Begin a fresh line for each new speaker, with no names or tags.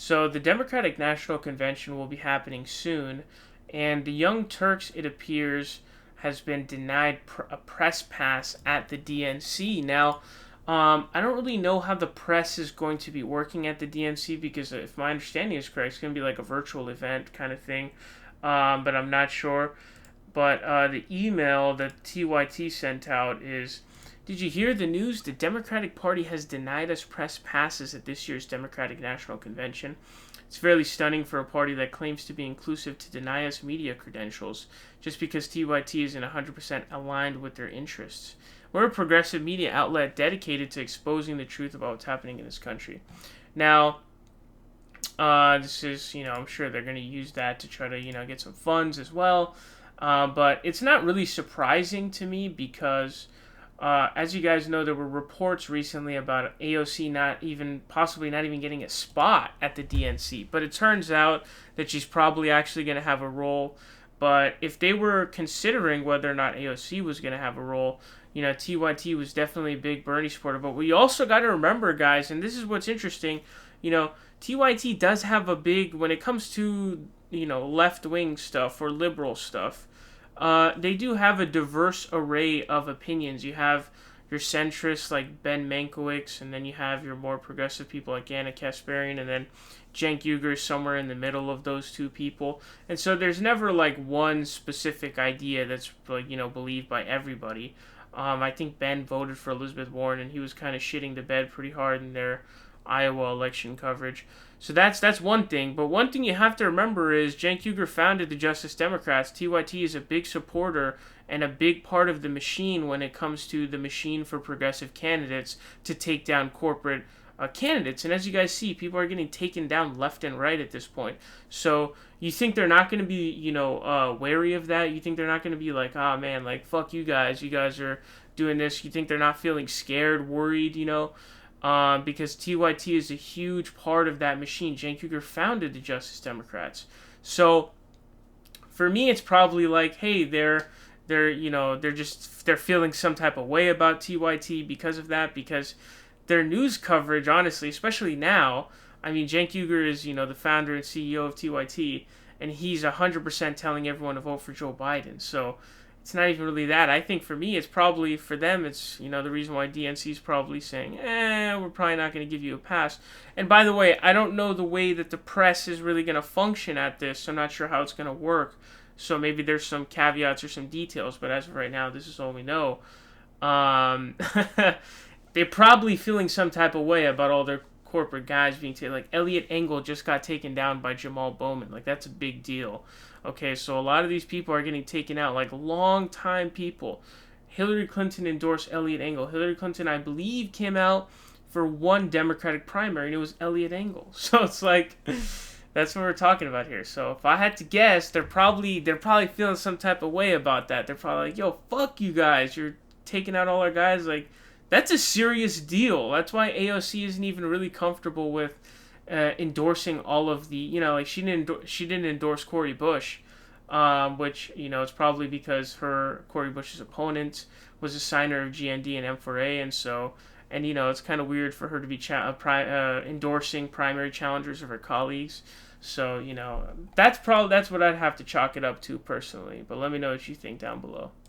So the Democratic National Convention will be happening soon, and the Young Turks, it appears, has been denied a press pass at the DNC. Now, I don't really know how the press is going to be working at the DNC because if my understanding is correct, it's going to be like a virtual event kind of thing, but I'm not sure. But the email that TYT sent out is, did you hear the news? The Democratic Party has denied us press passes at this year's Democratic National Convention. It's fairly stunning for a party that claims to be inclusive to deny us media credentials just because TYT isn't 100% aligned with their interests. We're a progressive media outlet dedicated to exposing the truth about what's happening in this country. Now, this is, I'm sure they're going to use that to try to, get some funds as well. But it's not really surprising to me because, as you guys know, there were reports recently about AOC possibly not even getting a spot at the DNC. But it turns out that she's probably actually going to have a role. But if they were considering whether or not AOC was going to have a role, TYT was definitely a big Bernie supporter. But we also got to remember, guys, and this is what's interesting, TYT does have a big, when it comes to, left-wing stuff or liberal stuff, they do have a diverse array of opinions. You have your centrists like Ben Mankiewicz, and then you have your more progressive people like Anna Kasparian, and then Cenk Uygur is somewhere in the middle of those two people. And so there's never like one specific idea that's like, believed by everybody. I think Ben voted for Elizabeth Warren, and he was kind of shitting the bed pretty hard in their Iowa election coverage. So that's one thing. But one thing you have to remember is Cenk Uygur founded the Justice Democrats. TYT is a big supporter and a big part of the machine when it comes to the machine for progressive candidates to take down corporate candidates. And as you guys see, people are getting taken down left and right at this point. So you think they're not going to be, wary of that? You think they're not going to be like, oh man, like, fuck you guys are doing this. You think they're not feeling scared, worried, because TYT is a huge part of that machine. Cenk Uygur founded the Justice Democrats. So for me, it's probably like, hey, they're feeling some type of way about TYT because of that, because their news coverage, honestly, especially now, I mean, Cenk Uygur is, the founder and CEO of TYT, and he's 100% telling everyone to vote for Joe Biden. So it's not even really that. I think for me, it's probably, for them, it's, the reason why DNC is probably saying, we're probably not going to give you a pass. And by the way, I don't know the way that the press is really going to function at this, so I'm not sure how it's going to work. So maybe there's some caveats or some details, but as of right now, this is all we know. They're probably feeling some type of way about all their corporate guys being taken. Like, Elliot Engel just got taken down by Jamal Bowman. Like, that's a big deal. Okay, so a lot of these people are getting taken out, like long-time people. Hillary Clinton endorsed Elliot Engel. Hillary Clinton, I believe, came out for one Democratic primary, and it was Elliot Engel. So it's like, that's what we're talking about here. So if I had to guess, they're probably feeling some type of way about that. They're probably like, yo, fuck you guys. You're taking out all our guys. Like, that's a serious deal. That's why AOC isn't even really comfortable with endorsing all of the, like she didn't endorse Cori Bush, which, it's probably because Cori Bush's opponent was a signer of GND and M4A, and so, and it's kind of weird for her to be endorsing primary challengers of her colleagues. So, that's what I'd have to chalk it up to personally. But let me know what you think down below.